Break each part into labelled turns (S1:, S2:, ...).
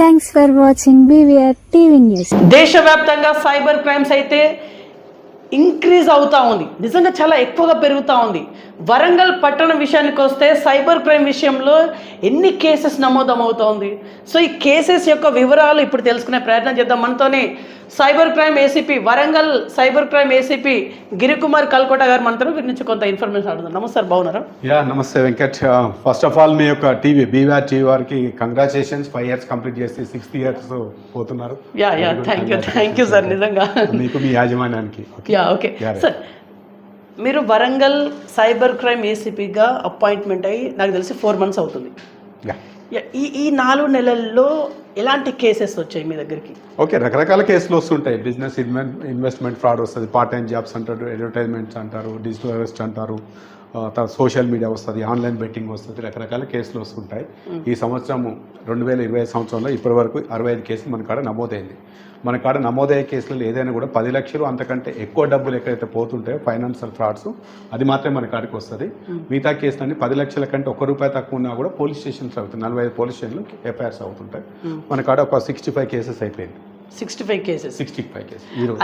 S1: Thanks for watching BVR TV news.
S2: దేశవ్యాప్తంగా cyber crimes అయితే increase అవుతూ ఉంది, నిజంగా చాలా ఎక్కువగా పెరుగుతూ ఉంది. వరంగల్ పట్టణ విషయానికి వస్తే సైబర్ క్రైమ్ విషయంలో ఎన్ని కేసెస్ నమోదమవుతోంది. సో ఈ కేసెస్ యొక్క వివరాలు ఇప్పుడు తెలుసుకునే ప్రయత్నం చేద్దాం. మనతోనే cyber crime ACP, Warangal cyber crime ACP Girikumar Kalkota garu మనతో వీరి నుంచి కొంత ఇన్ఫర్మేషన్ అడుగుతాం. నమస్తే సార్, బాగున్నారా?
S3: నమస్తే వెంకట్. ఫస్ట్ ఆఫ్ ఆల్ మీ యొక్క BVR టీవీ వారికి కంగ్రాచులేషన్స్. 5 years కంప్లీట్ చేసి 6th years పోతున్నారు.
S2: థ్యాంక్ యూ సార్, నిజంగా
S3: మీకు మీ యాజమాన్యానికి.
S2: ఓకే సార్, మీరు వరంగల్ సైబర్ క్రైమ్ ఏసీపీగా అపాయింట్మెంట్ అయ్యి నాకు తెలిసి 4 months అవుతుంది. ఈ 4 నెలల్లో ఎలాంటి కేసెస్ వచ్చాయి మీ దగ్గరికి?
S3: ఓకే, రకరకాల కేసులు వస్తుంటాయి. బిజినెస్ ఇన్వెస్ట్మెంట్ ఫ్రాడ్ వస్తుంది, పార్ట్ టైం జాబ్స్ అంటారు, అడ్వర్టైజ్మెంట్స్ అంటారు, డిజిటల్ అరెస్ట్ అంటారు, సోషల్ మీడియా వస్తుంది, ఆన్లైన్ బెట్టింగ్ వస్తుంది, రకరకాల కేసులు వస్తుంటాయి. ఈ సంవత్సరం 2020 సంవత్సరంలో ఇప్పటి వరకు 65 కేసులు మన కాడ నమోదైంది. మన కాడ నమోదయ్యే కేసులలో ఏదైనా కూడా 10 లక్షలు అంతకంటే ఎక్కువ డబ్బులు ఎక్కడైతే పోతుంటాయో ఫైనాన్షియల్ ఫ్రాడ్స్, అది మాత్రమే మన కాడికి వస్తుంది. మిగతా కేసులన్నీ 10 లక్షల కంటే ₹1 తక్కువ ఉన్నా కూడా పోలీస్ స్టేషన్స్ అవుతుంది. 45 పోలీస్ స్టేషన్లు FIRs అవుతుంటాయి. మన కాడ ఒక 65 కేసెస్ అయిపోయింది.
S2: 65 కేసెస్
S3: ఈరోజు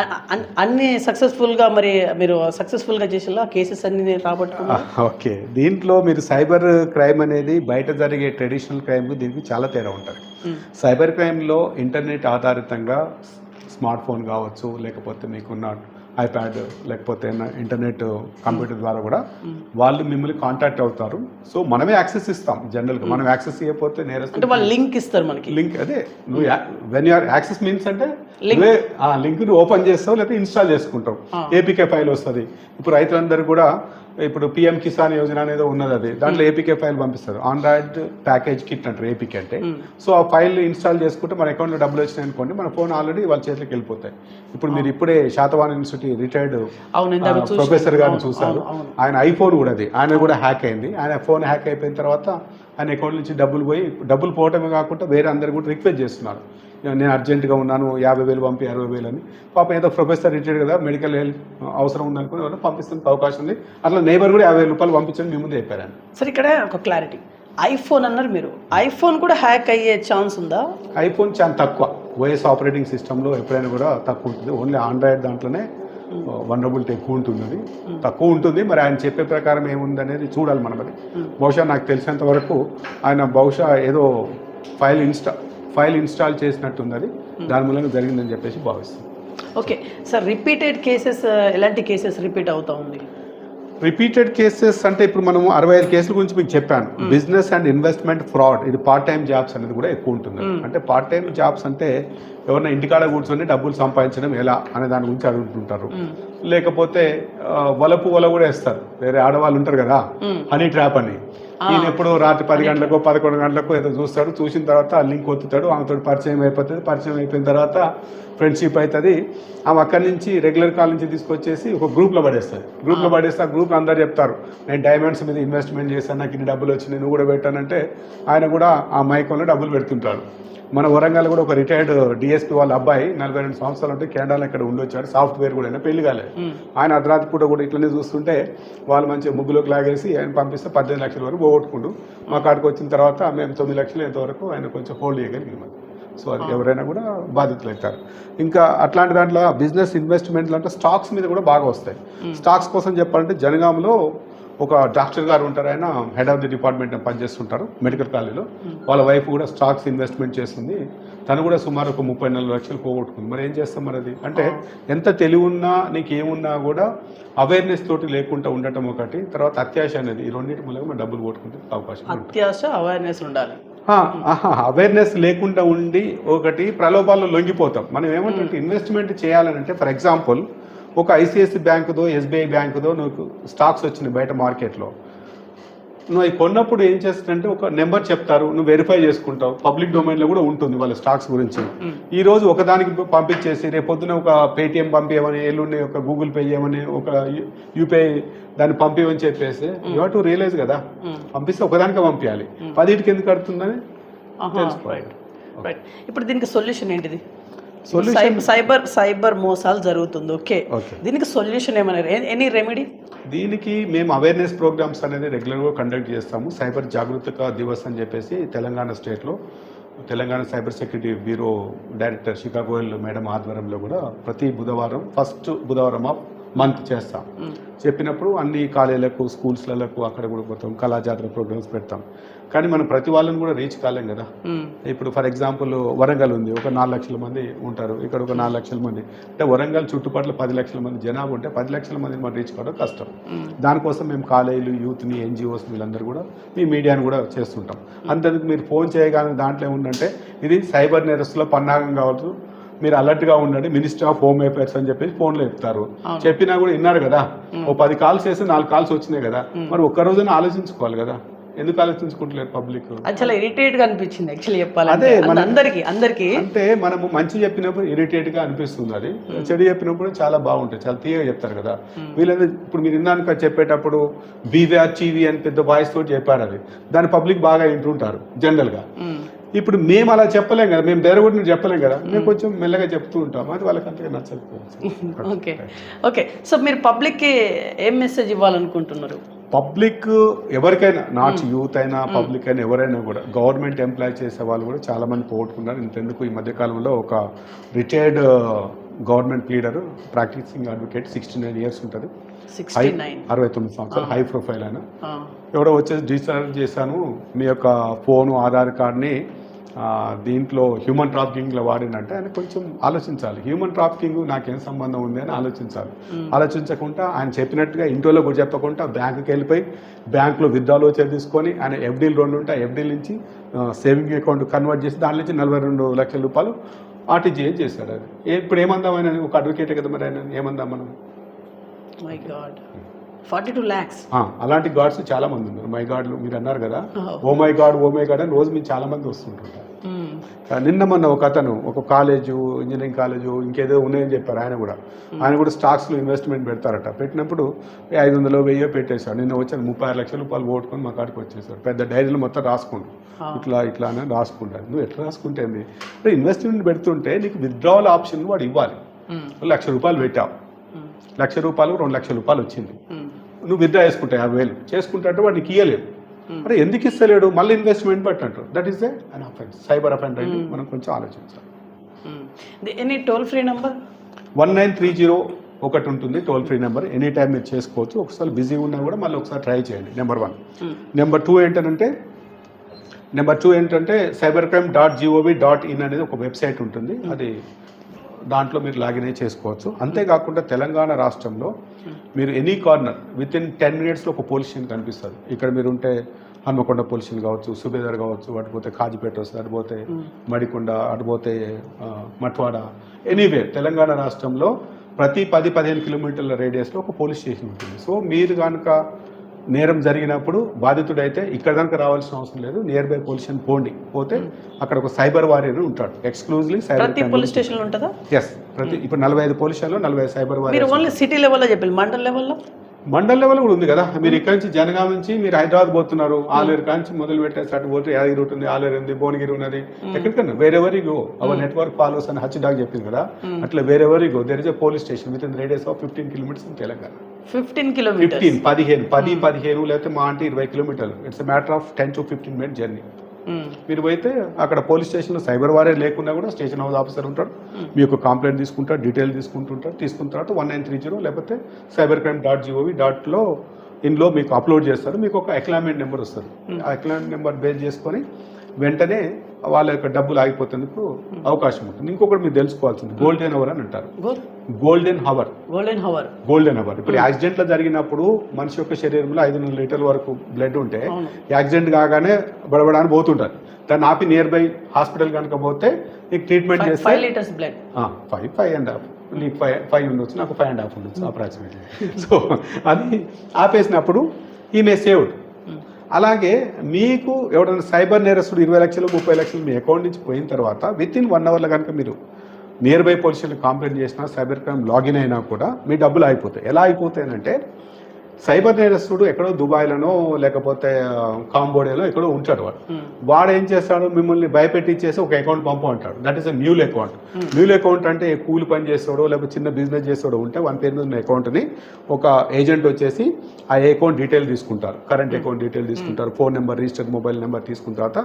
S2: అన్ని సక్సెస్ఫుల్గా, మరి మీరు సక్సెస్ఫుల్గా చేసేలా కేసెస్ అన్ని రాబట్టుకున్నారు.
S3: ఓకే, దీంట్లో మీరు సైబర్ క్రైమ్ అనేది బయట జరిగే ట్రెడిషనల్ క్రైమ్కి దీనికి చాలా తేడా ఉంటుంది. సైబర్ క్రైమ్లో ఇంటర్నెట్ ఆధారితంగా స్మార్ట్ ఫోన్ కావచ్చు, లేకపోతే మీకున్న iPad, లేకపోతే ఇంటర్నెట్ కంప్యూటర్ ద్వారా కూడా వాళ్ళు మిమ్మల్ని కాంటాక్ట్ అవుతారు. సో మనమే యాక్సెస్ ఇస్తాం. జనరల్గా మనం యాక్సెస్ ఇవ్వకపోతే నేరస్తులు
S2: వాళ్ళు లింక్ ఇస్తారు మనకి.
S3: లింక్ అదే నువ్వు వెన్ యూఆర్ యాక్సెస్ మీన్స్ అంటే నువ్వే ఆ లింక్ ను ఓపెన్ చేస్తావు, లేకపోతే ఇన్స్టాల్ చేసుకుంటావు. APK ఫైల్ వస్తుంది. ఇప్పుడు రైతులందరూ కూడా ఇప్పుడు PM కిసాన్ యోజన అనేది ఉన్నది, అది దాంట్లో APK ఫైల్ పంపిస్తారు. ఆండ్రాయిడ్ ప్యాకేజ్ కిట్ అంటారు APK అంటే. సో ఆ ఫైల్ ఇన్స్టాల్ చేసుకుంటే మన అకౌంట్లో డబ్బులు వచ్చినాయి అనుకోండి, మన ఫోన్ ఆల్రెడీ వాళ్ళ చేతికి వెళ్ళిపోతాయి. ఇప్పుడు మీరు ఇప్పుడే శాతవాహన్ యూనివర్సిటీ రిటైర్డ్ ప్రొఫెసర్ గారిని చూశారు. ఆయన ఐఫోన్ కూడా ఆయన కూడా హ్యాక్ అయింది. ఆయన ఫోన్ హ్యాక్ అయిపోయిన తర్వాత ఆయన అకౌంట్ నుంచి డబ్బులు పోవటమే కాకుండా వేరే అందరు కూడా రిక్వెస్ట్ చేస్తున్నారు, నేను అర్జెంటుగా ఉన్నాను, 50,000 పంపి 60,000 అని. పాపం ఏదో ప్రొఫెసర్ రిటైర్డ్ కదా, మెడికల్ హెల్త్ అవసరం ఉందనుకుని ఎవరైనా పంపిస్తున్న అవకాశం ఉంది. అట్లా నేబర్ కూడా 50,000 రూపాయలు పంపించండి మీ ముందు చెప్పారు.
S2: సరే, ఇక్కడ ఒక క్లారిటీ, ఐఫోన్ అన్నారు మీరు, ఐఫోన్ కూడా హ్యాక్ అయ్యే ఛాన్స్ ఉందా?
S3: ఐఫోన్ చాలా తక్కువ, OS ఆపరేటింగ్ సిస్టంలో ఎప్పుడైనా కూడా తక్కువ ఉంటుంది. ఓన్లీ ఆండ్రాయిడ్ దాంట్లోనే వనరబిలిటీ ఎక్కువ ఉంటుంది, తక్కువ ఉంటుంది. మరి ఆయన చెప్పే ప్రకారం ఏముంది అనేది చూడాలి మనం. అది బహుశా నాకు తెలిసినంత వరకు ఆయన బహుశా ఏదో ఫైల్ ఇన్స్టాల్ చేసినట్టుంది, అది దాని మూలంగా జరిగిందని చెప్పేసి భావిస్తాను.
S2: ఓకే సార్, రిపీటెడ్ కేసెస్ ఎలాంటి కేసెస్ రిపీట్ అవుతా ఉంది?
S3: రిపీటెడ్ కేసెస్ అంటే ఇప్పుడు మనం 65 కేసుల గురించి మీకు చెప్పాను. బిజినెస్ అండ్ ఇన్వెస్ట్మెంట్ ఫ్రాడ్, ఇది పార్ట్ టైం జాబ్స్ అనేది కూడా ఎక్కువ ఉంటుంది. అంటే పార్ట్ టైం జాబ్స్ అంటే ఎవరైనా ఇంటికాడ కూర్చొని డబ్బులు సంపాదించడం ఎలా అనే దాని గురించి అడుగుతుంటారు. లేకపోతే వల కూడా వేస్తారు. వేరే ఆడవాళ్ళు ఉంటారు కదా, హనీ ట్రాప్ అని. ఈయన ఎప్పుడు రాత్రి 10 గంటలకు 11 గంటలకు ఏదో చూస్తాడు. చూసిన తర్వాత ఆ లింక్ ఒత్తుతాడు, ఆమెతో పరిచయం అయిపోతుంది. పరిచయం అయిపోయిన తర్వాత ఫ్రెండ్షిప్ అవుతుంది. ఆమె అక్కడి నుంచి రెగ్యులర్ కాల్ నుంచి తీసుకొచ్చేసి ఒక గ్రూప్లో పడేస్తుంది. ఆ గ్రూప్లో అందరు చెప్తారు, నేను డైమండ్స్ మీద ఇన్వెస్ట్మెంట్ చేశాను, నాకు ఇన్ని డబ్బులు వచ్చినాయి, నువ్వు కూడా పెట్టానంటే ఆయన కూడా ఆ మైకంలో డబ్బులు పెడుతుంటాడు. మన వరంగల్ కూడా ఒక రిటైర్డ్ DSP వాళ్ళ అబ్బాయి 42 సంవత్సరాలు ఉంటే కెనడాలో ఇక్కడ ఉండొచ్చాడు. సాఫ్ట్వేర్ కూడా అయినా, పెళ్లి కాలేదు. ఆయన అర్ధరాత్రి పూట కూడా ఇట్లనే చూస్తుంటే వాళ్ళు మంచిగా ముగ్గులోకి లాగేసి ఆయన పంపిస్తే 18 లక్షల వరకు పోగొట్టుకుంటూ మా కాడికి వచ్చిన తర్వాత మేము 9 లక్షలు ఎంతవరకు ఆయన కొంచెం హోల్డ్ చేయగలిగాం. సో అది ఎవరైనా కూడా బాధితులు అవుతారు. ఇంకా అట్లాంటి దాంట్లో బిజినెస్ ఇన్వెస్ట్మెంట్లు అంటే స్టాక్స్ మీద కూడా బాగా వస్తాయి. స్టాక్స్ కోసం చెప్పాలంటే జనగాంలో ఒక డాక్టర్ గారు ఉంటారు, ఆయన హెడ్ ఆఫ్ ది డిపార్ట్మెంట్ పనిచేస్తుంటారు మెడికల్ కాలేజీలో. వాళ్ళ వైఫ్ కూడా స్టాక్స్ ఇన్వెస్ట్మెంట్ చేస్తుంది. తను కూడా సుమారు ఒక 34 లక్షలు పోగొట్టుకుంది. మరి ఏం చేస్తాం మరి అది? అంటే ఎంత తెలివి ఉన్నా నీకు ఏమున్నా కూడా అవేర్నెస్ తోటి లేకుండా ఉండటం ఒకటి, తర్వాత అత్యాశ అనేది, ఈ రెండింటి మూలంగా మనం డబ్బులు పోగొట్టుకుంటే అవకాశం.
S2: అత్యాశ, అవేర్నెస్ ఉండాలి.
S3: అవేర్నెస్ లేకుండా ఉండి ఒకటి ప్రలోభాల్లో లొంగిపోతాం. మనం ఏమంటే ఇన్వెస్ట్మెంట్ చేయాలని, ఫర్ ఎగ్జాంపుల్ ఒక ICICI బ్యాంకుదో SBI బ్యాంకుదో నువ్వు స్టాక్స్ వచ్చినాయి బయట మార్కెట్లో, నువ్వు అవి కొన్నప్పుడు ఏం చేస్తానంటే ఒక నెంబర్ చెప్తారు, నువ్వు వెరిఫై చేసుకుంటావు. పబ్లిక్ డొమైన్లో కూడా ఉంటుంది వాళ్ళ స్టాక్స్ గురించి. ఈ రోజు ఒకదానికి పంపించేసి రేపొద్దున ఒక పేటిఎం పంపించమని, ఎల్లుండి ఒక గూగుల్ పే చేయమని, ఒక UPI దాన్ని పంపించమని చెప్పేసి యూ హ్యావ్ టు రియలైజ్ కదా, పంపిస్తే ఒకదానికే పంపించాలి, 10టికి ఎందుకు కడుతుందని తెలుసుకోవాలి.
S2: ఇప్పుడు దీనికి సొల్యూషన్ ఏంటిది?
S3: సొల్యూషన్
S2: సైబర్ మోసాలు జరుగుతుంది. ఓకే, దీనికి సొల్యూషన్ ఏమన్నా, ఎనీ రెమెడీ?
S3: దీనికి మేము అవేర్నెస్ ప్రోగ్రామ్స్ అనేది రెగ్యులర్గా కండక్ట్ చేస్తాము. సైబర్ జాగృతిక దివస్ అని చెప్పేసి తెలంగాణ స్టేట్లో Telangana cyber security bureau director షికాగోల్ మేడం ఆధ్వర్యంలో కూడా ప్రతి బుధవారం ఫస్ట్ బుధవారం ఆఫ్ మంత్ చేస్తాం. చెప్పినప్పుడు అన్ని కాలేజీలకు స్కూల్స్లకు అక్కడ కూడా పోతాం, కళాజాతర ప్రోగ్రామ్స్ పెడతాం. కానీ మనం ప్రతి వాళ్ళని కూడా రీచ్ కాలేం కదా. ఇప్పుడు ఫర్ ఎగ్జాంపుల్ వరంగల్ ఉంది, ఒక 4 లక్షల మంది ఉంటారు, ఇక్కడ ఒక 4 లక్షల మంది, అంటే వరంగల్ చుట్టుపక్కల 10 లక్షల మంది జనాభా ఉంటే 10 లక్షల మందిని మనం రీచ్ కావడం కష్టం. దానికోసం మేము కాలేజీలు, యూత్ని, ఎన్జిఓస్ వీళ్ళందరూ కూడా మీ మీడియాని కూడా చేస్తుంటాం. అంతేందుకు మీరు ఫోన్ చేయగానే దాంట్లో ఏముందంటే ఇది సైబర్ నేరస్తుల పన్నాగం కావచ్చు, మీరు అలర్ట్గా ఉండండి, మినిస్టర్ ఆఫ్ హోమ్ అఫైర్స్ అని చెప్పేసి ఫోన్లో చెప్తారు. చెప్పినా కూడా విన్నారు కదా, ఓ 10 కాల్స్ చేస్తే 4 కాల్స్ వచ్చినాయి కదా, మరి ఒక్క రోజున ఆలోచించుకోవాలి కదా, ఎందుకు ఆలోచించుకుంటలేరు పబ్లిక్?
S2: చాలా ఇరిటేట్ గా అనిపించింది యాక్చువల్లీ చెప్పాలంటే. అదే అందరికి అంటే
S3: మనము మంచి చెప్పినప్పుడు ఇరిటేట్ గా అనిపిస్తుంది, అది చెడు చెప్పినప్పుడు చాలా బాగుంటుంది, చాలా తీయగా చెప్తారు కదా. వీళ్ళందరూ ఇప్పుడు మీరు ఇందాక చెప్పేటప్పుడు బీవీఆర్ చీవీ అని పెద్ద వాయిస్ తోటి చెప్పారు, అది దాని పబ్లిక్ బాగా వింటుంటారు జనరల్ గా. ఇప్పుడు మేము అలా చెప్పలేం కదా, మేము డైరెక్ట్ చెప్పలేం కదా, మేము కొంచెం మెల్లగా చెప్తూ ఉంటాం, అది వాళ్ళకి అంతగా నచ్చకపోవచ్చు.
S2: ఓకే సో మీరు పబ్లిక్కి ఏం మెసేజ్ ఇవ్వాలనుకుంటున్నారు?
S3: పబ్లిక్ ఎవరికైనా, నాట్ యూత్ అయినా పబ్లిక్ అయినా ఎవరైనా కూడా, గవర్నమెంట్ ఎంప్లాయ్ చేసే వాళ్ళు కూడా చాలా మంది పోగొట్టుకున్నారు. ఇంతెందుకు ఈ మధ్యకాలంలో ఒక retired government leader, practising advocate, 69 years ఉంటుంది, 69 సంవత్సరాలు, హై ప్రొఫైల్ అయినా ఎవడో వచ్చేసి డిశ్చార్జ్ చేశాను, మీ యొక్క ఫోను, ఆధార్ కార్డ్ని దీంట్లో హ్యూమన్ ట్రాఫికింగ్లో వాడినంటే ఆయన కొంచెం ఆలోచించాలి. హ్యూమన్ ట్రాఫికింగ్ నాకేం సంబంధం ఉంది అని ఆలోచించాలి. ఆలోచించకుండా ఆయన చెప్పినట్టుగా ఇంట్లో కూడా చెప్పకుండా బ్యాంకుకి వెళ్ళిపోయి బ్యాంకులో విత్డ్రాల్ వచ్చే తీసుకొని ఆయన ఎఫ్డీలు 2 ఉంటాయి, ఎఫ్డీల నుంచి సేవింగ్ అకౌంట్ కన్వర్ట్ చేసి దాని నుంచి 42 లక్షల రూపాయలు ఆర్టీజీఎస్ చేశాడు. అది ఇప్పుడు ఏమందాం ఆయన, ఒక అడ్వకేటే కదా, మరి ఆయన ఏమందాం మనం?
S2: My God, 42 lakhs.
S3: అలాంటి గాడ్స్ చాలా మంది ఉన్నారు. మై గాడ్లు మీరు అన్నారు కదా, ఓ మై గాడ్ అని రోజు మీరు చాలా మంది వస్తుంటారు. నిన్న మొన్న ఒక అతను ఒక కాలేజు, ఇంజనీరింగ్ కాలేజు ఇంకేదో ఉన్నాయని చెప్పారు, ఆయన కూడా స్టాక్స్లో ఇన్వెస్ట్మెంట్ పెడతారట. పెట్టినప్పుడు 500 1000 పెట్టేశాడు. నిన్న వచ్చాను 36 లక్షల రూపాయలు ఓటుకొని మా కాడికి వచ్చేసాడు. పెద్ద డైరీలు మొత్తం రాసుకుంటు, ఇట్లా అని రాసుకుంటాడు. నువ్వు ఎట్లా రాసుకుంటేంది? ఇన్వెస్ట్మెంట్ పెడుతుంటే నీకు విత్డ్రావల్ ఆప్షన్ వాడు ఇవ్వాలి. 1 లక్ష రూపాయలు పెట్టావు, 1 లక్ష రూపాయలు 2 లక్షల రూపాయలు వచ్చింది, నువ్వు విత్డ్రా చేసుకుంటావు 50,000 చేసుకుంటే వాడు నీకు ఇయ్యలేదు. అంటే ఎందుకు ఇస్తలేడు? మళ్ళీ ఇన్వెస్ట్మెంట్ బట్టి అంటారు. That is an offence, cyber offence అయితే మనం కొంచెం ఆలోచించాలి.
S2: ఎనీ టోల్ ఫ్రీ నెంబర్
S3: 1930 ఒకటి ఉంటుంది, toll free number. Any time మీరు చేసుకోవచ్చు. ఒకసారి బిజీ ఉన్నా కూడా మళ్ళీ ఒకసారి ట్రై చేయండి. నెంబర్ 1. నెంబర్ 2 ఏంటంటే cybercrime.gov.in అనేది ఒక వెబ్సైట్ ఉంటుంది, అది దాంట్లో మీరు లాగిన్ అయ్యి చేసుకోవచ్చు. అంతేకాకుండా తెలంగాణ రాష్ట్రంలో మీరు any corner with in 10 minutes ఒక పోలీస్ స్టేషన్ కనిపిస్తుంది. ఇక్కడ మీరు ఉంటే హన్మకొండ పోలీస్ స్టేషన్ కావచ్చు, సుబేదార్ కావచ్చు, అటుపోతే కాజిపేట వస్తుంది, అటుపోతే మడికొండ, అటుపోతే మట్వాడ, ఎనీవే తెలంగాణ రాష్ట్రంలో ప్రతి 10-15 కిలోమీటర్ల రేడియస్లో ఒక పోలీస్ స్టేషన్ ఉంటుంది. సో మీరు కనుక నేరం జరిగినప్పుడు బాధితుడైతే ఇక్కడ కనుక రావాల్సిన అవసరం లేదు, నియర్ బై పోలీస్ స్టేషన్ పోతే అక్కడ ఒక సైబర్ వారియర్ ఉంటాడు, ఎక్స్క్లూజివ్లీ సైబర్
S2: పోలీస్ స్టేషన్ ఉంటుందా?
S3: ఎస్, ఇప్పుడు 45 పోలీస్ స్టేషన్లో 40 సైబర్ వారియర్.
S2: ఓన్లీ సిటీ లెవెల్లో చెప్పాలి, మండల్ లెవెల్ కూడా ఉంది కదా. మీరు ఇక్కడ నుంచి జనగాం నుంచి మీరు హైదరాబాద్ పోతున్నారు, ఆలేరు కాంచి మొదలు పెట్టేసి అటు పోతే యాదగిరి ఉంటుంది, ఆలేరు ఉంది, భువనగిరి ఉన్నది, ఎక్కడికన్నా wherever go our network follows అని హచ్డాగ్ చెప్పింది కదా, అట్లా wherever go there is a police station within radius of 15 kilometers in Telangana. 15 kilometers,
S3: 15 లేకపోతే మా అంటే 20 kilometers. It's a matter of 10 to 15 minute journey. మీరు పోయితే అక్కడ పోలీస్ స్టేషన్లో సైబర్ వారియర్ లేకున్నా కూడా స్టేషన్ హౌస్ ఆఫీసర్ ఉంటాడు, మీ యొక్క కంప్లైంట్ తీసుకుంటారు, డీటెయిల్ తీసుకున్న తర్వాత 1930 లేకపోతే cybercrime.gov.in ఇందులో మీకు అప్లోడ్ చేస్తారు. మీకు ఒక అక్లాయిన్మెంట్ నెంబర్ వస్తుంది. ఆ అక్లాయిన్మెంట్ నెంబర్ బేస్ చేసుకొని వెంటనే వాళ్ళ యొక్క డబ్బులు ఆగిపోతేందుకు అవకాశం ఉంటుంది. ఇంకొకటి మీరు తెలుసుకోవాల్సింది గోల్డెన్ అవర్ అని అంటారు. గోల్డెన్ అవర్ ఇప్పుడు యాక్సిడెంట్లో జరిగినప్పుడు మనిషి యొక్క శరీరంలో 500 లీటర్ల వరకు బ్లడ్ ఉంటే యాక్సిడెంట్ కాగానే బడబడాన్ని పోతుంటారు. దాన్ని ఆపి నియర్ బై హాస్పిటల్ కనుక పోతే నీకు ట్రీట్మెంట్ చేస్తే
S2: 5 liters బ్లడ్
S3: 5.5 నీకు 5 ఉండొచ్చు, నాకు 5.5 ఉండొచ్చు అప్రాక్సిమేట్లీ. సో అది ఆపేసినప్పుడు ఈ మే సేవ్డ్. అలాగే మీకు ఎవరైనా సైబర్ నేరస్తుడు 20 లక్షలు 30 లక్షలు మీ అకౌంట్ నుంచి పోయిన తర్వాత విత్ ఇన్ 1 hour కనుక మీరు near by police station complaint చేసినా, సైబర్ క్రైమ్ లాగిన్ అయినా కూడా మీ డబ్బులు అయిపోతాయి. ఎలా అయిపోతాయనంటే సైబర్ నేరస్తుడు ఎక్కడో దుబాయ్లోనో లేకపోతే కాంబోడియాలో ఎక్కడో ఉంటాడు. వాడు ఏం చేస్తాడు, మిమ్మల్ని భయపెట్టించేసి ఒక అకౌంట్ పంపు అంటాడు. That is a mule account. Mule account అంటే కూలి పని చేస్తాడో లేకపోతే చిన్న బిజినెస్ చేస్తాడో ఉంటే వన్ పేరు మీద ఉన్న అకౌంట్ని ఒక ఏజెంట్ వచ్చేసి ఆ అకౌంట్ డీటెయిల్ తీసుకుంటారు, కరెంట్ అకౌంట్ డీటెయిల్ తీసుకుంటారు, phone number, registered mobile number తీసుకున్న తర్వాత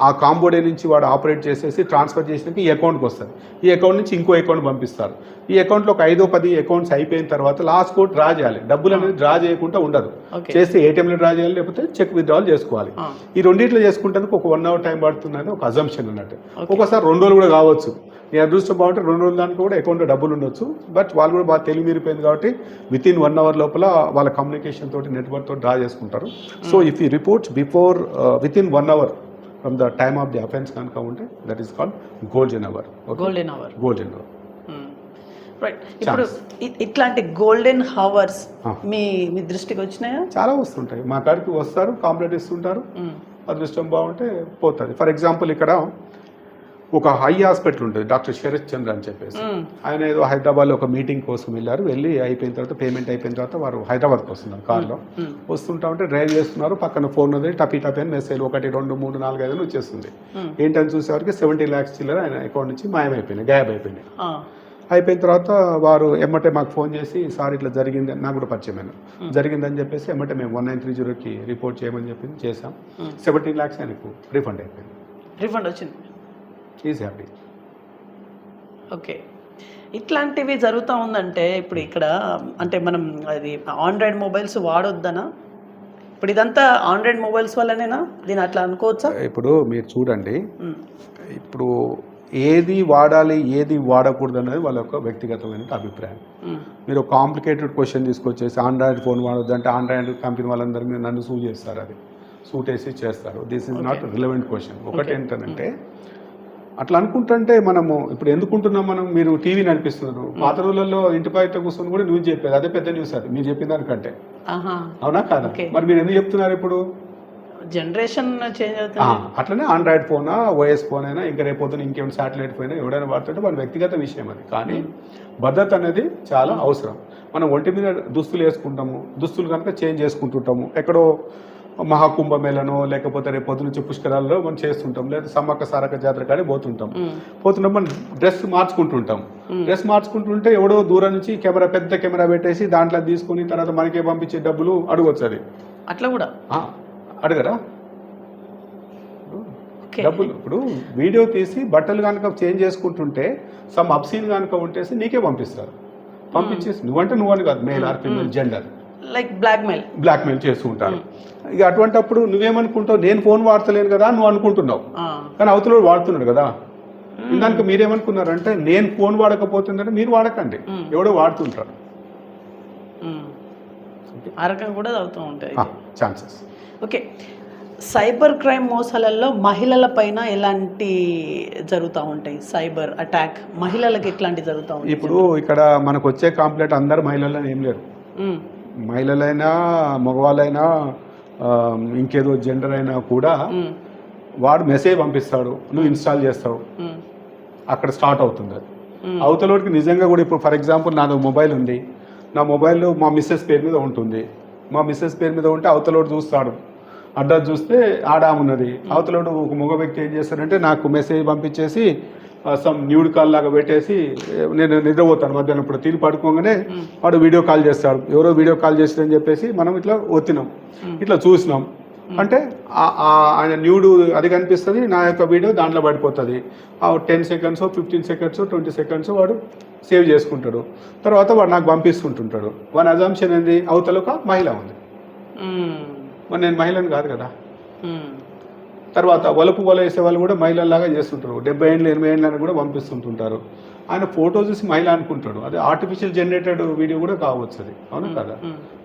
S3: ఆ కాంబోడే నుంచి వాడు ఆపరేట్ చేసేసి ట్రాన్స్ఫర్ చేసినాక ఈ అకౌంట్కి వస్తుంది. ఈ అకౌంట్ నుంచి ఇంకో అకౌంట్ పంపిస్తారు. ఈ అకౌంట్లో ఒక 5-10 అకౌంట్స్ అయిపోయిన తర్వాత లాస్ట్ కోడ్ డ్రా చేయాలి. డబ్బులు అనేది డ్రా చేయకుండా ఉండదు. చేస్తే ఏటీఎంలో డ్రా చేయాలి, లేకపోతే చెక్ విత్డ్రాల్ చేసుకోవాలి. ఈ రెండింటిలో చేసుకుంటానికి ఒక 1 అవర్ టైం పడుతుందని ఒక అజంప్షన్ అన్నట్టు. ఒక్కోసారి 2 రోజులు కూడా కావచ్చు. ఈ అదృష్టం బాగుంటే 2 రోజుల దానికి కూడా అకౌంట్లో డబ్బులు ఉండొచ్చు. బట్ వాళ్ళు కూడా బాగా తెలివి మీరిపోయింది కాబట్టి వితిన్ 1 అవర్ లోపల వాళ్ళ కమ్యూనికేషన్ తోటి నెట్వర్క్ తోటి డ్రా చేసుకుంటారు. సో ఇఫ్ ఈ reports before within 1 hour from the time of the offence కనుక ఉంటే that is called golden hour. Golden hour.
S2: Right. ఇప్పుడు ఇట్లాంటి గోల్డెన్ హవర్స్ మీ దృష్టికి వచ్చినాయా?
S3: చాలా వస్తుంటాయి. మా కాడికి వస్తారు, కాంప్లైంట్ ఇస్తుంటారు. అదృష్టం బాగుంటే పోతుంది. ఫర్ ఎగ్జాంపుల్ ఇక్కడ ఒక హై హాస్పిటల్ ఉంటుంది, డాక్టర్ శరత్ చంద్ర అని చెప్పేసి. ఆయన ఏదో హైదరాబాద్లో ఒక మీటింగ్ కోసం వెళ్ళి అయిపోయిన తర్వాత పేమెంట్ అయిపోయిన తర్వాత వారు హైదరాబాద్కి వస్తున్నారు కార్లో. వస్తుంటా ఉంటే డ్రైవ్ చేస్తున్నారు, పక్కన ఫోన్ ఉంది, టపీ అని మెసేజ్ 1, 2, 3, 4, 5 వచ్చేస్తుంది. ఏంటని చూసేవారికి 70 lakhs చిల్లర ఆయన అకౌంట్ నుంచి మాయమైపోయినాయి, గాయబ్ అయిపోయినాయి. అయిపోయిన తర్వాత వారు ఎమ్మటే మాకు ఫోన్ చేసి సార్ ఇట్లా జరిగింది, నాకు కూడా పరిచయమైన జరిగిందని చెప్పేసి ఎమ్మటే మేము 1930కి రిపోర్ట్ చేయమని చెప్పి చేసాం. 17 lakhs ఆయనకు రిఫండ్ అయిపోయింది.
S2: రిఫండ్ వచ్చింది.
S3: Is happy.
S2: ఓకే. ఇట్లాంటివి జరుగుతూ ఉందంటే ఇప్పుడు ఇక్కడ అంటే మనం అది ఆండ్రాయిడ్ మొబైల్స్ వాడొద్దనా? ఇప్పుడు ఇదంతా ఆండ్రాయిడ్ మొబైల్స్ వల్లనేనా దీని అట్లా అనుకోవచ్చా?
S3: ఇప్పుడు మీరు చూడండి, ఇప్పుడు ఏది వాడాలి ఏది వాడకూడదు అనేది వాళ్ళ యొక్క వ్యక్తిగతమైన అభిప్రాయం. మీరు కాంప్లికేటెడ్ క్వశ్చన్ తీసుకొచ్చేసి ఆండ్రాయిడ్ ఫోన్ వాడొద్దు అంటే ఆండ్రాయిడ్ కంపెనీ వాళ్ళందరూ మీరు నన్ను సూ చేస్తారు, అది సూట్ వేసి చేస్తారు. This is not relevant question. ఒకటి ఏంటంటే అట్లా అనుకుంటుంటే మనము ఇప్పుడు ఎందుకుంటున్నాం మనం, మీరు టీవీ నడిపిస్తున్నారు, పాత రోజులలో ఇంటి బయట కూర్చొని కూడా న్యూస్ చెప్పేది, అదే పెద్ద న్యూస్ అది మీరు చెప్పిన దానికంటే. అవునా కాదా? మరి మీరు ఎందుకు చెప్తున్నారు? ఇప్పుడు
S2: జనరేషన్ చేంజ్ అవుతుంది.
S3: అట్లనే ఆండ్రాయిడ్ ఫోనా, ఓఎస్ ఫోన్ అయినా, ఇంకా రేపొద్దున ఇంకేమైనా శాటిలైట్ ఫోన్ ఎవడైనా వాడుతుంటే వాళ్ళ వ్యక్తిగత విషయం అది. కానీ భద్రత అనేది చాలా అవసరం. మనం ఒంటి మీద దుస్తులు వేసుకుంటాము, దుస్తులు కనుక చేంజ్ చేసుకుంటుంటాము. ఎక్కడో మహాకుంభమేళనో లేకపోతే రేపు పొద్దు నుంచి పుష్కరాల్లో మనం చేస్తుంటాం, లేదా సమ్మక్క సారక్క జాతర కానీ పోతుంటాం మనం డ్రెస్ మార్చుకుంటుంటాం. డ్రెస్ మార్చుకుంటుంటే ఎవడో దూరం నుంచి పెద్ద కెమెరా పెట్టేసి దాంట్లో తీసుకుని తర్వాత మనకే పంపించే డబ్బులు అడగొచ్చు. అది
S2: అట్లా కూడా
S3: అడగరా డబ్బులు? ఇప్పుడు వీడియో తీసి బట్టలు కనుక చేంజ్ చేసుకుంటుంటే సమ్ అబ్సీన్ కనుక ఉంటేసి నీకే పంపిస్తారు. పంపించేసి నువ్వంటే నువ్వని కాదు, male or female gender
S2: like blackmail
S3: చేస్తుంటారు. ఇక అటువంటిప్పుడు నువ్వేమనుకుంటావు, నేను ఫోన్ వాడతలేను కదా నువ్వు అనుకుంటున్నావు, కానీ అవతల వాడుతున్నాడు కదా. ఇందాక మీరేమనుకున్నారంటే నేను ఫోన్ వాడకపోతుందంటే మీరు వాడకండి, ఎవడో వాడుతుంటారు.
S2: ఆ రకంగా కూడా అవుతూ ఉంటాయి
S3: ఛాన్సెస్.
S2: ఓకే. సైబర్ క్రైమ్ మోసాలలో మహిళల పైన ఎలాంటి జరుగుతూ ఉంటాయి? సైబర్ అటాక్ మహిళలకు ఎట్లాంటి జరుగుతూ ఉంటాయి?
S3: ఇప్పుడు ఇక్కడ మనకు వచ్చే కంప్లైంట్ అందరు మహిళలని ఏం లేరు, మహిళలైనా మగవాళ్ళైనా ఇంకేదో జెండర్ అయినా కూడా వాడు మెసేజ్ పంపిస్తాడు, నువ్వు ఇన్స్టాల్ చేస్తావు, అక్కడ స్టార్ట్ అవుతుంది అది. అవతలోడికి నిజంగా కూడా ఇప్పుడు ఫర్ ఎగ్జాంపుల్ నాది మొబైల్ ఉంది, నా మొబైల్లో మా మిస్సెస్ పేరు మీద ఉంటుంది, మా మిస్సెస్ పేరు మీద ఉంటే అవతలోడు చూస్తాడు, అడ్రస్ చూస్తే ఆడామున్నది. అవతలోడు ఒక మగ వ్యక్తి ఏం చేస్తాడంటే నాకు మెసేజ్ పంపించేసి సమ్ న్యూడ్ కాల్ లాగా పెట్టేసి నేను నిద్రపోతాను మధ్యాహ్నం, ఇప్పుడు తిని పడుకోగానే వాడు వీడియో కాల్ చేస్తాడు, ఎవరో వీడియో కాల్ చేస్తారని చెప్పేసి మనం ఇట్లా ఒత్తినాం, ఇట్లా చూసినాం అంటే ఆయన న్యూడ్ అది కనిపిస్తుంది, నా యొక్క వీడియో దాంట్లో పడిపోతుంది. 10 seconds 15 seconds 20 seconds వాడు సేవ్ చేసుకుంటాడు. తర్వాత వాడు నాకు పంపిస్తుంటుంటాడు. వాడి అజంప్షన్ ఏంది, అవతల ఒక మహిళ ఉంది, మరి నేను మహిళను కాదు కదా. తర్వాత వలపు వల వేసే వాళ్ళు కూడా మహిళలాగా చేస్తుంటారు, 70 ఏళ్ళు 80 ఏళ్ళు అని కూడా పంపిస్తుంటుంటారు. ఆయన ఫోటో చూసి మహిళ అనుకుంటాడు, అది ఆర్టిఫిషియల్ జనరేటెడ్ వీడియో కూడా కావచ్చు అది, అవును కదా.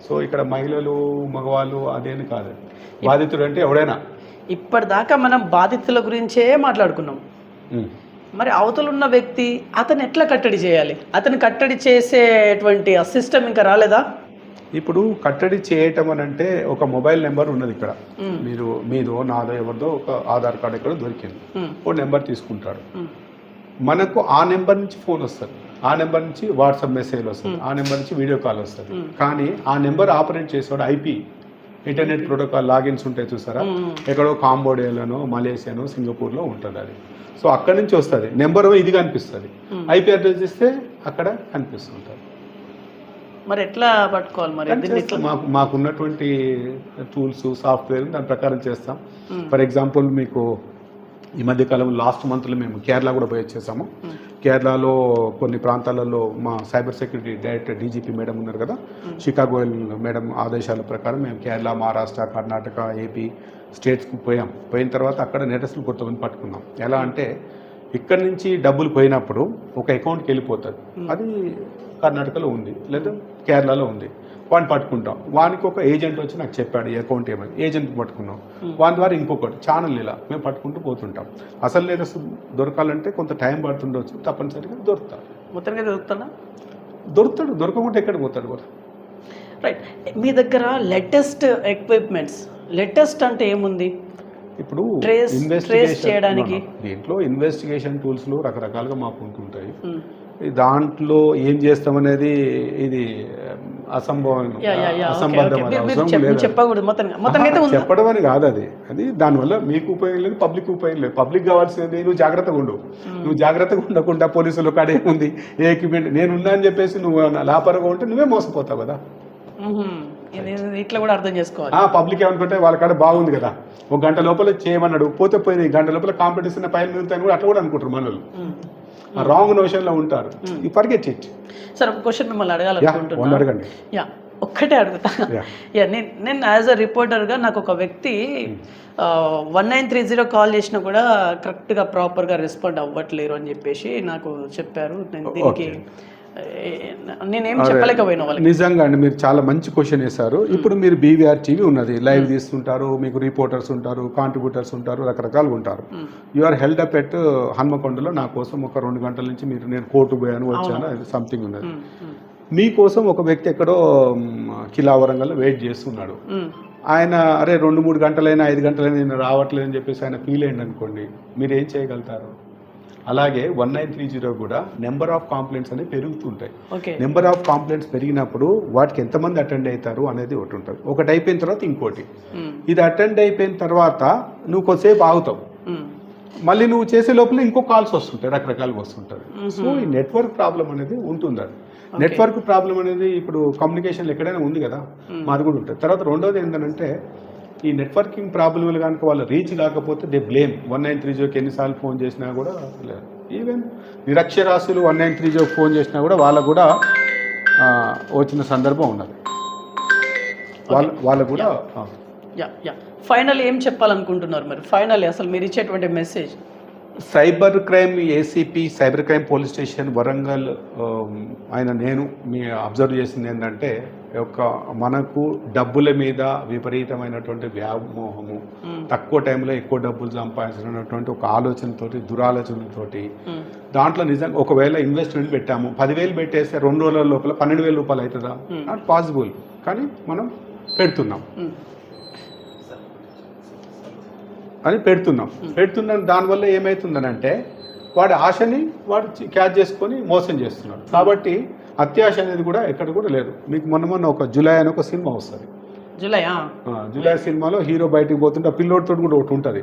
S3: సో ఇక్కడ మహిళలు మగవాళ్ళు అదేని కాదు, బాధితుడు అంటే ఎవడైనా.
S2: ఇప్పటిదాకా మనం బాధితుల గురించే మాట్లాడుకున్నాం. మరి అవతలున్న వ్యక్తి అతను ఎట్లా కట్టడి చేయాలి? అతను కట్టడి చేసేటువంటి ఆ సిస్టమ్ ఇంకా రాలేదా?
S3: ఇప్పుడు కట్టడి చేయటం అని అంటే ఒక మొబైల్ నెంబర్ ఉన్నది ఇక్కడ, మీదో నాదో ఎవరిదో ఒక ఆధార్ కార్డు ఎక్కడో దొరికింది, ఓ నెంబర్ తీసుకుంటాడు, మనకు ఆ నెంబర్ నుంచి ఫోన్ వస్తుంది, ఆ నెంబర్ నుంచి వాట్సాప్ మెసేజ్ వస్తుంది, ఆ నెంబర్ నుంచి వీడియో కాల్ వస్తుంది. కానీ ఆ నెంబర్ ఆపరేట్ చేసేవాడు ఐపీ ఇంటర్నెట్ ప్రోటోకాల్ లాగిన్స్ ఉంటాయి చూసారా, ఎక్కడో కాంబోడియాలోనో మలేషియానో సింగపూర్లో ఉంటుంది అది. సో అక్కడి నుంచి వస్తుంది నెంబర్, ఇది కనిపిస్తుంది, ఐపీ అడ్రస్ ఇస్తే అక్కడ కనిపిస్తుంటుంది.
S2: మరి ఎట్లా పట్టుకోవాలి? మరి
S3: మాకున్నటువంటి టూల్స్ సాఫ్ట్వేర్ దాని ప్రకారం చేస్తాం. ఫర్ ఎగ్జాంపుల్ మీకు ఈ మధ్యకాలం లాస్ట్ మంత్లో మేము కేరళ కూడా పోయి వచ్చేసాము. కేరళలో కొన్ని ప్రాంతాలలో మా cyber security director DGP madam ఉన్నారు కదా, షికాగో మేడం ఆదేశాల ప్రకారం మేము కేరళ, మహారాష్ట్ర, కర్ణాటక, ఏపీ స్టేట్స్కి పోయిన తర్వాత అక్కడ నేరస్తులు కొంతమంది పట్టుకున్నాం. ఎలా అంటే ఇక్కడ నుంచి డబ్బులు పోయినప్పుడు ఒక అకౌంట్కి వెళ్ళిపోతుంది, అది కర్ణాటకలో ఉంది లేదా కేరళలో ఉంది, వాడిని పట్టుకుంటాం. వానికి ఒక ఏజెంట్ వచ్చి నాకు చెప్పాడు ఈ అకౌంట్ ఏమని, ఏజెంట్ పట్టుకున్నాం. వాని ద్వారా ఇంకొకటి ఛానల్ ఇలా మేము పట్టుకుంటూ పోతుంటాం. అసలు నేరస్తులు దొరకాలంటే కొంత టైం పడుతుండొచ్చు, తప్పనిసరిగా దొరుకుతాడు.
S2: మొత్తంగా
S3: దొరుకుతాడు, దొరకకుంటే ఎక్కడికి పోతాడు కూడా.
S2: రైట్. మీ దగ్గర లేటెస్ట్ ఎక్విప్మెంట్స్, లేటెస్ట్ అంటే ఏముంది
S3: ఇప్పుడు
S2: ట్రేస్ చేయడానికి?
S3: దీంట్లో ఇన్వెస్టిగేషన్ టూల్స్లో రకరకాలుగా మాకు ఉంటుంటాయి. దాంట్లో ఏం చేస్తామనేది ఇది చెప్పడం అని కాదు. అది దానివల్ల మీకు ఉపయోగం లేదు, పబ్లిక్ ఉపయోగం లేదు. పబ్లిక్ కావాల్సింది నువ్వు జాగ్రత్తగా ఉండు. నువ్వు జాగ్రత్తగా ఉండకుండా పోలీసులు కాడ ఏముంది, ఏ ఎక్విప్మెంట్ నేను ఉన్నా అని చెప్పేసి నువ్వు లాపరగా ఉంటే నువ్వే మోసపోతావు కదా.
S2: ఇట్లా కూడా అర్థం చేసుకోవాలి.
S3: పబ్లిక్ ఏమనుకుంటే వాళ్ళ కాడ బాగుంది కదా, ఒక గంట లోపల చేయమన్నాడు, పోతే పోయింది, గంట లోపల కాంపిటీషన్ పైన మిగులుతాయని కూడా అట్లా కూడా అనుకుంటారు మనోళ్ళు. రాంగ్ నోషన్లో ఉంటారు. ఈ ఫర్గెట్ ఇట్.
S2: సార్ ఒక క్వశ్చన్ మిమ్మల్ని అడగాలనుకుంటున్నాను.
S3: అడగండి.
S2: ఒక్కటే అడుగుతా. నేను యాజ్ అ రిపోర్టర్గా నాకు ఒక వ్యక్తి 1930 కాల్ చేసినా కూడా కరెక్ట్గా ప్రాపర్గా రెస్పాండ్ అవ్వట్లేరు అని చెప్పేసి నాకు చెప్పారు. నేను దీనికి నేనేం చెప్పలేకపోయినా వాళ్ళకి.
S3: నిజంగా అండి, మీరు చాలా మంచి క్వశ్చన్ వేశారు. ఇప్పుడు మీరు బీవీఆర్ టీవీ ఉన్నది, లైవ్ తీస్తుంటారు, మీకు రిపోర్టర్స్ ఉంటారు, కాంట్రిబ్యూటర్స్ ఉంటారు, రకరకాలుగా ఉంటారు. You are held up at హన్మకొండలో నా కోసం ఒక 2 గంటల నుంచి నేను కోర్టు పోయాను వచ్చాను, అది సంథింగ్ ఉన్నది. మీకోసం ఒక వ్యక్తి ఎక్కడో కిలా వరంగల్లో వెయిట్ చేస్తున్నాడు. ఆయన అరే 2-3 గంటలైనా 5 గంటలైనా నేను రావట్లేదని చెప్పేసి ఆయన ఫీల్ అయ్యింది అనుకోండి, మీరు ఏం చేయగలుగుతారు? అలాగే 1930 కూడా నెంబర్ ఆఫ్ కాంప్లైంట్స్ అనేవి పెరుగుతుంటాయి. నెంబర్ ఆఫ్ కాంప్లైంట్స్ పెరిగినప్పుడు వాటికి ఎంతమంది అటెండ్ అవుతారు అనేది ఒకటి ఉంటుంది. ఒకటి అయిపోయిన తర్వాత ఇంకోటి. ఇది అటెండ్ అయిపోయిన తర్వాత నువ్వు కొద్దిసేపు ఆగుతావు, మళ్ళీ నువ్వు చేసే లోపల ఇంకో కాల్స్ వస్తుంటాయి, రకరకాలుగా వస్తుంటుంది. సో ఈ నెట్వర్క్ ప్రాబ్లం అనేది ఉంటుంది. అది నెట్వర్క్ ప్రాబ్లం అనేది ఇప్పుడు కమ్యూనికేషన్లో ఎక్కడైనా ఉంది కదా, మాది కూడా ఉంటుంది. తర్వాత రెండోది ఏంటంటే ఈ నెట్వర్కింగ్ ప్రాబ్లంలు కనుక వాళ్ళు రీచ్ కాకపోతే దే బ్లేమ్ 1930కి ఎన్నిసార్లు ఫోన్ చేసినా కూడా లేదు. ఈవెన్ నిరక్షరాస్యులు 1930కి ఫోన్ చేసినా కూడా వాళ్ళకు కూడా వచ్చిన సందర్భం ఉన్నది. వాళ్ళకు కూడా.
S2: ఫైనల్ ఏం చెప్పాలనుకుంటున్నారు మరి? ఫైనల్ అసలు మీరు ఇచ్చేటువంటి message?
S3: Cyber crime ACP cyber crime police station Warangal నేను మీ అబ్జర్వ్ చేసింది ఏంటంటే మనకు డబ్బుల మీద విపరీతమైనటువంటి వ్యామోహము, తక్కువ టైంలో ఎక్కువ డబ్బులు సంపాదించినటువంటి ఒక ఆలోచనతోటి, దురాలోచనతోటి, దాంట్లో నిజంగా ఒకవేళ ఇన్వెస్ట్మెంట్ పెట్టాము 10,000 పెట్టేస్తే 2 రోజుల లోపల 12,000 రూపాయలు అవుతుందా? Not possible. కానీ మనం పెడుతున్నాం దానివల్ల ఏమవుతుందనంటే వాడి ఆశని వాడు క్యాచ్ చేసుకొని మోసం చేస్తున్నాడు. కాబట్టి అత్యాశ అనేది కూడా ఎక్కడ కూడా లేదు. మీకు మొన్న ఒక జులై అని ఒక సినిమా వస్తుంది. జులై సినిమాలో హీరో బయటికి పోతుంటే ఆ పిల్లోడితో కూడా ఒకటి ఉంటుంది,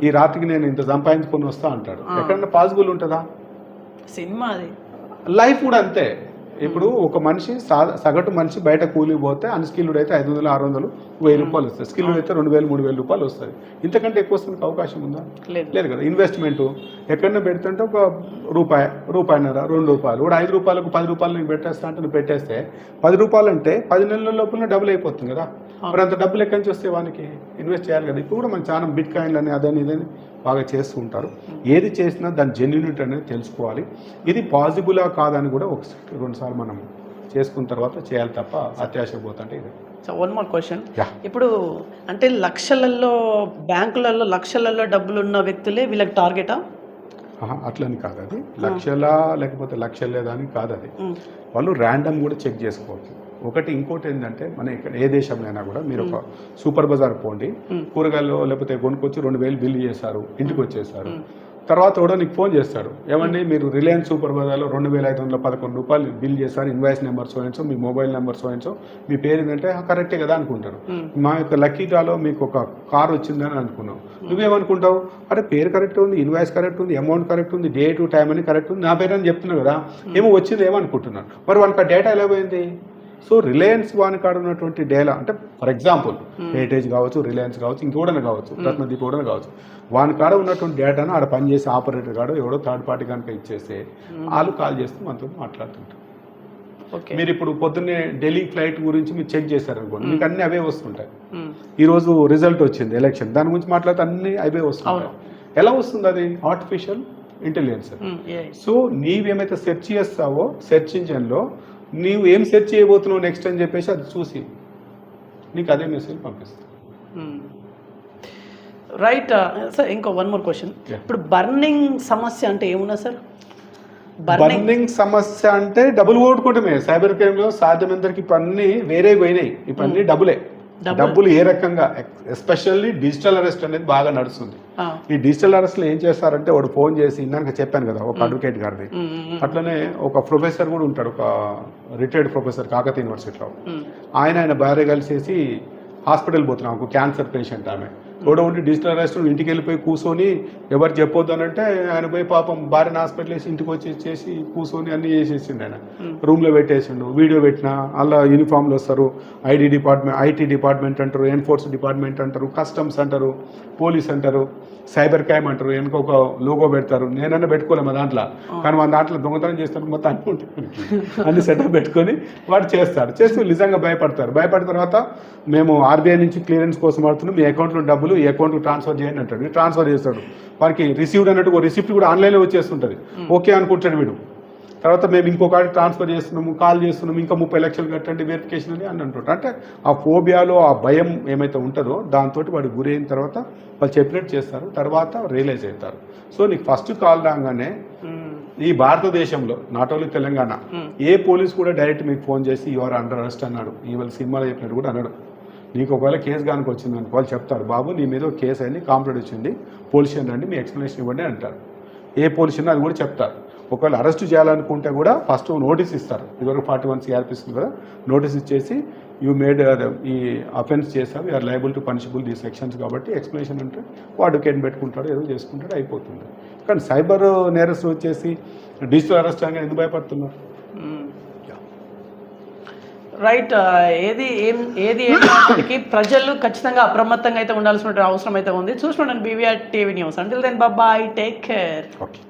S3: ఈ రాత్రికి నేను ఇంత సంపాదించుకొని వస్తా అంటాడు. ఎక్కడన్నా పాసిబుల్ ఉంటుందా?
S2: సినిమా అది.
S3: లైఫ్ కూడా అంతే. ఇప్పుడు ఒక మనిషి సగటు మనిషి బయట కూలికి పోతే అన్స్కిల్డ్ అయితే 500, 600, 1000 రూపాయలు వస్తాయి. స్కిల్డ్ అయితే 2,000, 3,000 రూపాయలు వస్తుంది. ఇంతకంటే ఎక్కువ వస్తుంది అవకాశం ఉందా? లేదు కదా. ఇన్వెస్ట్మెంట్ ఎక్కడన్నా పెడుతుంటే ఒక రూపాయి, రూపాయిన్నర, 2 రూపాయలు, కూడా 5 రూపాయలకు 10 రూపాయలు నీకు పెట్టేస్తా అంటే నువ్వు పెట్టేస్తే 10 రూపాయలు అంటే 10 నెలల లోపల డబుల్ అయిపోతుంది కదా. మరి అంత డబ్బులు ఎక్కడి నుంచి వస్తే వానికి ఇన్వెస్ట్ చేయాలి కదా. ఇప్పుడు కూడా మన చాలా బిట్ కాయిన్లు అని అదని ఇదని బాగా చేస్తూ ఉంటారు. ఏది చేసినా దాని జెన్యూనిటీ అనేది తెలుసుకోవాలి. ఇది పాసిబులా కాదని కూడా 1-2 సార్లు మనం చేసుకున్న తర్వాత చేయాలి తప్ప అత్యాశ పోతుంటే ఇది.
S2: So 1 more question. ఇప్పుడు అంటే లక్షలలో బ్యాంకులలో లక్షలలో డబ్బులు ఉన్న వ్యక్తులే వీళ్ళకి టార్గెటా?
S3: అట్లని కాదు. అది లక్షల లేకపోతే లక్షలు లేదా అని కాదు. అది వాళ్ళు ర్యాండమ్ కూడా చెక్ చేసుకోవచ్చు. ఇంకోటి ఏంటంటే మన ఇక్కడ ఏ దేశంలో అయినా కూడా మీరు ఒక సూపర్ బజార్ పోండి, కూరగాయలు లేకపోతే కొనుక్కొచ్చి 2,000 బిల్లు చేశారు, ఇంటికి వచ్చేసారు. తర్వాత కూడా నీకు ఫోన్ చేస్తాడు, ఏమండి మీరు రిలయన్స్ సూపర్ బజార్లో 2,511 రూపాయలు బిల్ చేశారు, ఇన్వాయిస్ నెంబర్ సోయించో, మీ మొబైల్ నెంబర్ సోయించో, మీ పేరు ఏంటంటే కరెక్టే కదా అనుకుంటారు. మా యొక్క లక్కీ డ్రాలో మీకు ఒక కార్ వచ్చిందని అనుకున్నావు. నువ్వేమనుకుంటావు, అరే పేరు కరెక్ట్ ఉంది, ఇన్వాయిస్ కరెక్ట్ ఉంది, అమౌంట్ కరెక్ట్ ఉంది, డేటు టైం అని కరెక్ట్ ఉంది, నా పేరు అని చెప్తున్నావు కదా, ఏమో వచ్చింది ఏమనుకుంటున్నాను. మరి వాళ్ళకి ఆ డేటా ఎలా పోయింది? సో రిలయన్స్ వాని కాడ ఉన్నటువంటి డేలా అంటే ఫర్ ఎగ్జాంపుల్ హెరిటేజ్ కావచ్చు, రిలయన్స్ కావచ్చు, ఇంకోడైనా కావచ్చు, రత్నదీప్ కూడా కావచ్చు, వాని కాడ ఉన్నటువంటి డేటాను ఆడ పనిచేసే ఆపరేటర్ కాడ ఎవడో థర్డ్ పార్టీ కనుక ఇచ్చేస్తే వాళ్ళు కాల్ చేస్తూ మనతో మాట్లాడుతుంటారు. మీరు ఇప్పుడు పొద్దున్నే ఢిల్లీ ఫ్లైట్ గురించి మీరు చెక్ చేశారనుకోండి, మీకు అన్ని అవే వస్తుంటాయి. ఈరోజు రిజల్ట్ వచ్చింది ఎలక్షన్, దాని గురించి మాట్లాడితే అన్ని అవే వస్తుంటాయి. ఎలా వస్తుంది అది? Artificial intelligence. సో నీవేమైతే సెర్చ్ చేస్తావో సెర్చ్ ఇంజన్లో నీవు ఏం సెర్చ్ చేయబోతున్నావు నెక్స్ట్ అని చెప్పేసి అది చూసి నీకు అదే మెసేజ్ పంపిస్తుంది.
S2: రైట్ సార్, ఇంకో వన్ మోర్ క్వశ్చన్. ఇప్పుడు బర్నింగ్ సమస్య అంటే ఏమున్నా సార్?
S3: బర్నింగ్ సమస్య అంటే డబ్బులు ఓడుకోవటమే. సైబర్ క్రైమ్ లో సాధ్యమైనంతకి ఇప్పుడు అన్ని వేరే పోయినాయి, ఇప్పుడు అన్ని డబ్బులే. డబ్బులు ఏ రకంగా, ఎస్పెషల్లీ డిజిటల్ అరెస్ట్ అనేది బాగా నడుస్తుంది. ఈ డిజిటల్ అరెస్ట్ లో ఏం చేస్తారంటే వాడు ఫోన్ చేసి, ఇందాక చెప్పాను కదా ఒక అడ్వకేట్ గారిది, అట్లనే ఒక ప్రొఫెసర్ కూడా ఉంటాడు, ఒక రిటైర్డ్ ప్రొఫెసర్ కాకతీయ యూనివర్సిటీలో. ఆయన భార్య కలిసేసి హాస్పిటల్ పోతున్నాం, ఒక క్యాన్సర్ పేషెంట్ ఆమె. కూడా ఉండి డిజిటల్ అరెస్ట్ ఇంటికి వెళ్ళిపోయి కూర్చొని ఎవరు చెప్పొద్దు అని అంటే ఆయన పోయి పాపం భార్యను హాస్పిటల్ వేసి ఇంటికి వచ్చి చేసి కూర్చొని అన్ని చేసేసిండు. ఆయన రూమ్లో పెట్టేసిండు, వీడియో పెట్టినా అలా యూనిఫామ్లు వస్తారు, ఐటీ డిపార్ట్మెంట్ అంటారు, ఎన్ఫోర్స్ డిపార్ట్మెంట్ అంటారు, కస్టమ్స్ అంటారు, పోలీస్ అంటారు, సైబర్ క్రైమ్ అంటారు, వెనుక ఒక లోగో పెడతారు. నేనన్నా పెట్టుకోలే మా దాంట్లో, కానీ మా దాంట్లో దొంగతనం చేస్తాను మొత్తం అన్ని ఉంటాయి. అన్ని సెటప్ పెట్టుకొని వాడు చేస్తారు. చేసి నిజంగా భయపడతారు. భయపడిన తర్వాత మేము ఆర్బీఐ నుంచి క్లియరెన్స్ కోసం ఆడుతున్నాం, మీ అకౌంట్లో డబ్బులు ఈ అకౌంట్కి ట్రాన్స్ఫర్ చేయండి అంటాడు. ట్రాన్స్ఫర్ చేస్తాడు. వారికి రిసీవ్డ్ అన్నట్టు ఒక రిసిప్ట్ కూడా ఆన్లైన్లో వచ్చేస్తుంటుంది. ఓకే అనుకుంటాడు వీడు. తర్వాత మేము ఇంకొకటి ట్రాన్స్ఫర్ చేస్తున్నాము, కాల్ చేస్తున్నాము, ఇంకా 30 లక్షలు కట్టండి వెరిఫికేషన్ అని అంటుంటారు. అంటే ఆ ఫోబియాలో ఆ భయం ఏమైతే ఉంటుందో దాంతో వాడు గురైన తర్వాత వాళ్ళు చెప్పినట్టు చేస్తారు, తర్వాత రియలైజ్ అవుతారు. సో నీకు ఫస్ట్ కాల్ రాగానే ఈ భారతదేశంలో, not only Telangana, A police కూడా డైరెక్ట్ మీకు ఫోన్ చేసి యువర్ అండర్ అరెస్ట్ అన్నాడు, ఇవాళ సినిమాలో చెప్పినట్టు కూడా అన్నాడు. నీకు ఒకవేళ కేసు కనుక వచ్చింది అనుకో, వాళ్ళు చెప్తారు, బాబు నీ మీద ఒక కేసు అయింది, కాంప్లైంట్ వచ్చింది, పోలీస్ స్టేషన్ రండి, మీ ఎక్స్ప్లెనేషన్ ఇవ్వండి అంటారు. ఏ పోలీస్ స్టేషన్ అది కూడా చెప్తారు. ఒకవేళ అరెస్ట్ చేయాలనుకుంటే కూడా ఫస్ట్ నోటీస్ ఇస్తారు. ఇదివరకు 41 CRPC ఇస్తుంది కదా, నోటీస్ ఇచ్చేసి యూ మేడ్ ఈ అఫెన్స్ చేసావు, యూఆర్ లయబుల్ టు పనిషబుల్ దీ సెక్షన్స్ కాబట్టి ఎక్స్ప్లెనేషన్ అంటే అడ్వకేట్ పెట్టుకుంటాడు, ఏదో చేసుకుంటాడు, అయిపోతుంది. కానీ సైబర్ నేరస్తులు వచ్చేసి డిజిటల్ అరెస్ట్ అనగా ఎందుకు భయపడుతున్నారు?
S2: రైట్. ఏది ఏమైనప్పటికీ ప్రజలు ఖచ్చితంగా అప్రమత్తంగా అయితే ఉండాల్సిన అవసరం అయితే ఉంది. చూసుకోండి BVR TV news. Until then bye, take care.
S3: Okay.